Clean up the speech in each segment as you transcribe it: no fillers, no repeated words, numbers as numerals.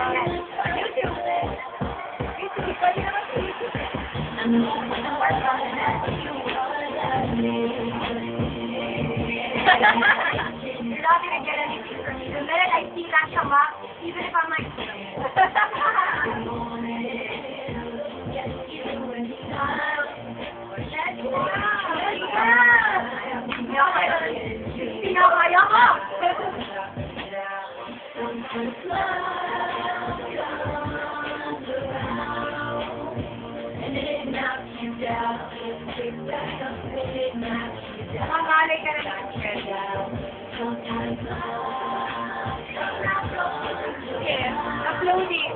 YouTube. YouTube, pwede naman sa YouTube. Ang work on You're not gonna get anything from me. The minute I see that come up, even if I'm like, pinakaya ko! Mamalay ka na lang. Okay, uploading.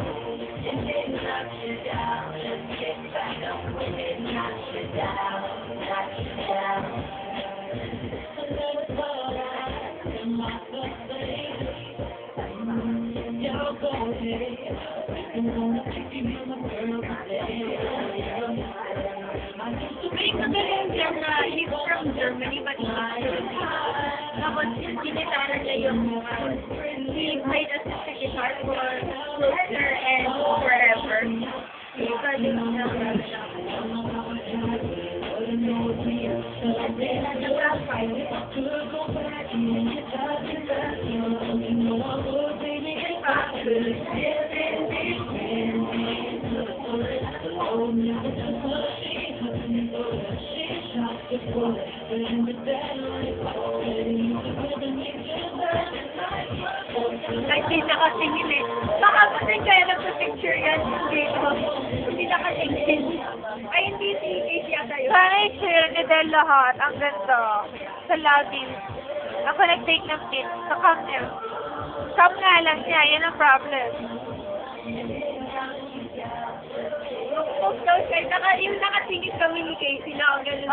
May magaling dyan na he's from Germany but he's tapos ginitara niya yung he played a guitar for Closer and Forever. Hindi nakatingin eh. Baka kasi kaya nagpa-picture yan dito. Hindi nakatingin. Ay, hindi si Casey yata yun. Sana i-share ni Del lahat. Ang ganda. Sa lobby. Ako nag-take ng pic. Sa cam niya. Cam nga lang siya. Yan ang problem. Yung nakatingin kami ni Casey na ang ganun.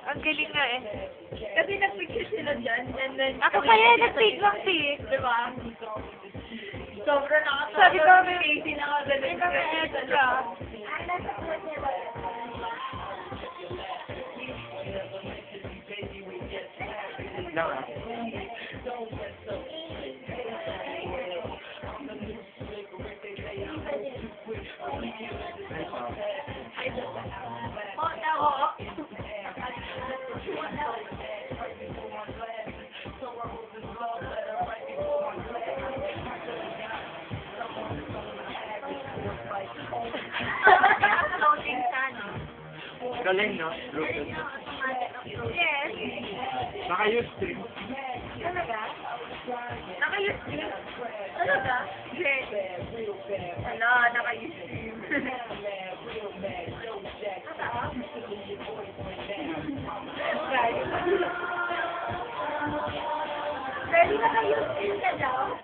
Ang galing nga eh. Kasi nag-picture sila dyan. And then, Ako kaya nag-take ng pic. diba? Sobrang Sabi ko, ni Casey na ganun. May kami extra. Galing, no? Yes. Naka-Ustream. Talaga? Naka-Ustream? Talaga? Yes. Ano, naka-Ustream. Ready na naka-Ustream ka daw?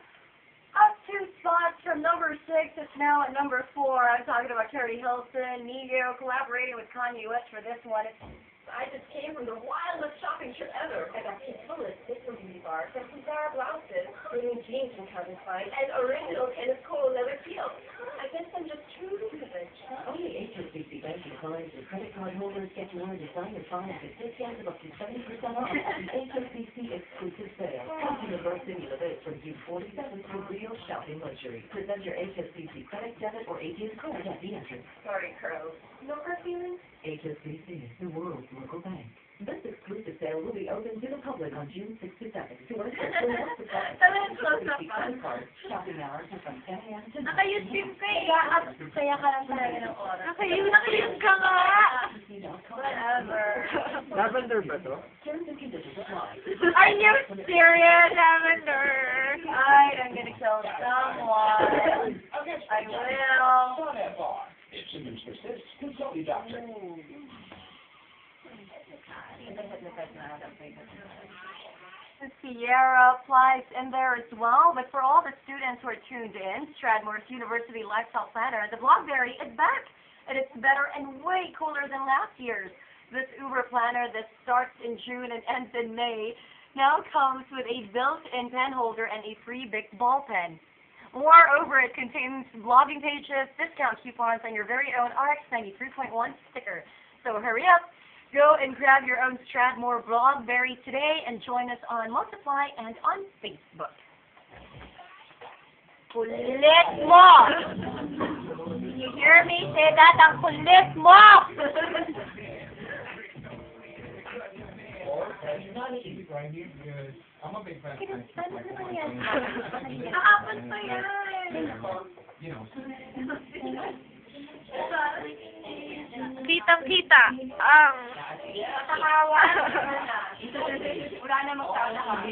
Up 2 spots from number 6, it's now at number 4. I'm talking about Carrie Hilson, Neo, collaborating with Kanye West for this one. I just came from the wildest shopping trip ever. I got Kitfullest Victor Beauty Bar, some Zara blouses, bringing jeans from Calvin Klein, and original tennis coral leather heels. I guess I'm just too good. Only HSBC banking clients and credit card holders get to earn designer finance at discounts of up to 70% off at the HSBC exclusive sale. Come to University of It from June 47th for real shopping luxury. Present your HSBC credit, debit, or ATM card at the entrance. Sorry, Crow. No hard feelings? HSBC, the world's local bank. This exclusive sale will be open to the public on June 6th to 7th. To our credit cards, shopping hours are from 10 a.m. to 9 a.m. Naka-Ustream ka eh. Kaya ka lang talaga ng oras. Naka-use ka nga! Whatever. Lavender ba to? Terms and conditions apply. Are you serious, Lavender? I'm gonna kill someone. I will. If symptoms persist, consult your doctor. Sierra applies in there as well, but for all the students who are tuned in, Strathmore's University Lifestyle Planner, the Blockberry is back, and it's better and way cooler than last year's. This Uber planner that starts in June and ends in May now comes with a built-in pen holder and a free Bic ball pen. Moreover, it contains blogging pages, discount coupons, and your very own RX 93.1 sticker. So hurry up, go and grab your own Strathmore Blockberry today and join us on Multiply and on Facebook. Kulit mo! You hear me say that? Ang kulit mo! I'm a big fan. Nakapon pa yan. You know. Kitang-kita ang Nakawa. Wala na magkakawa.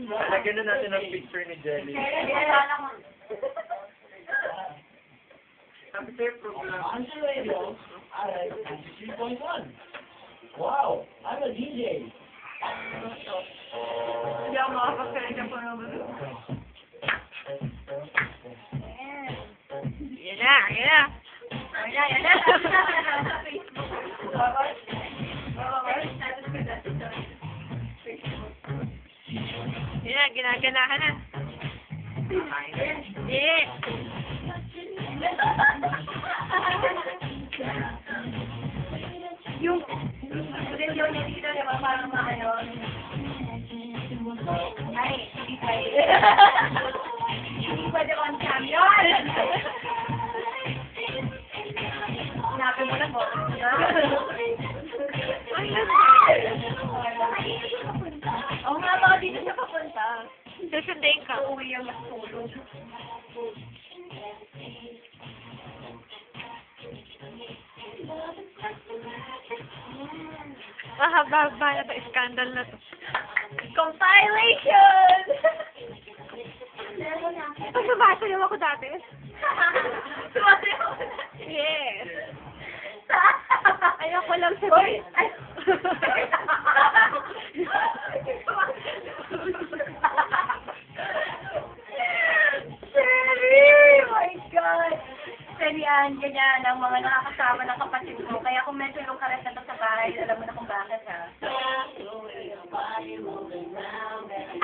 Lagyan na natin ang picture ni Jelly. Sabi sa'yo, problem. Wow, I'm a DJ. Hindi ako makapagsalita po ng Yan na, yan na. Ayan na. Sa Facebook. Yan na, ginaganahan na. Yeah. Yung video niya dito, di ba, parang maano. Ay, hindi pwede. Hindi pwede on cam yun. Hanapin mo na po. Oo nga, baka dito siya papunta. Susundayin ka. Uuwi yung mas tulog. Mahaba-haba na ito. Scandal na to. Compilation! Ito, sumasayaw ako dati. Yes. Ayoko lang sabihin. Sherry! My God! Ganyan, ganyan ang mga nakakasama ng kapatid mo. Kaya kung medyo yung karet na to sa bahay, alam mo na kung bakit, ha?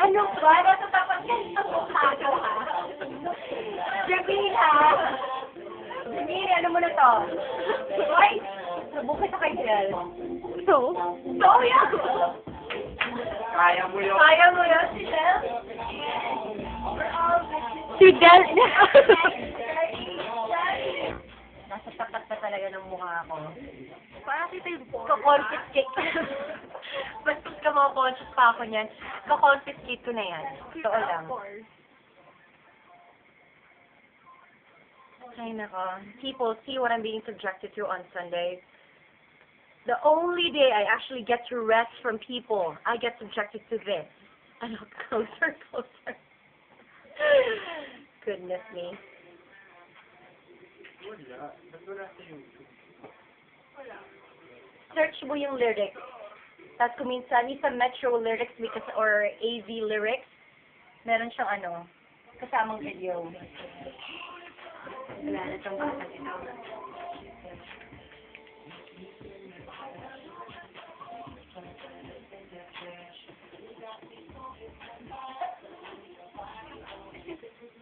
Ano ba? Nasa tapat ka sa mukha ko, ha? Jamila! Jamila, ano mo na to? Hoy! Nabukit ako kay Jel. So? So, yeah! Kaya mo yun. Kaya mo yun, si Jel? Si Del. Nasa tapat pa talaga ng mukha ko. Parang kita yung Kakonfiscate. Basta ka makakonfis pa ako niyan. Kakonfiscate ko na yan. Totoo lang. Ay, nako. People, see what I'm being subjected to on Sunday. The only day I actually get to rest from people, I get subjected to this. I look closer, closer. Goodness me. Search mo yung lyrics. Tapos kung minsan, yung sa Metro lyrics or AV lyrics, meron siyang ano, kasamang video. Wala na itong bata ito.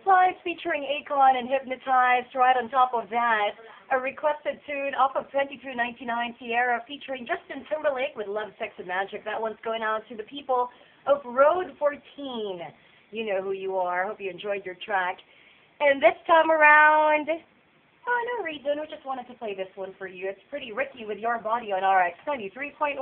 Live featuring Akon and Hypnotized. Right on top of that, a requested tune off of 2299 Tierra featuring Justin Timberlake with Love, Sex, and Magic. That one's going out to the people of Road 14. You know who you are. Hope you enjoyed your track. And this time around, oh, no reason. We just wanted to play this one for you. It's Pretty Ricky with Your Body on RX 93.1.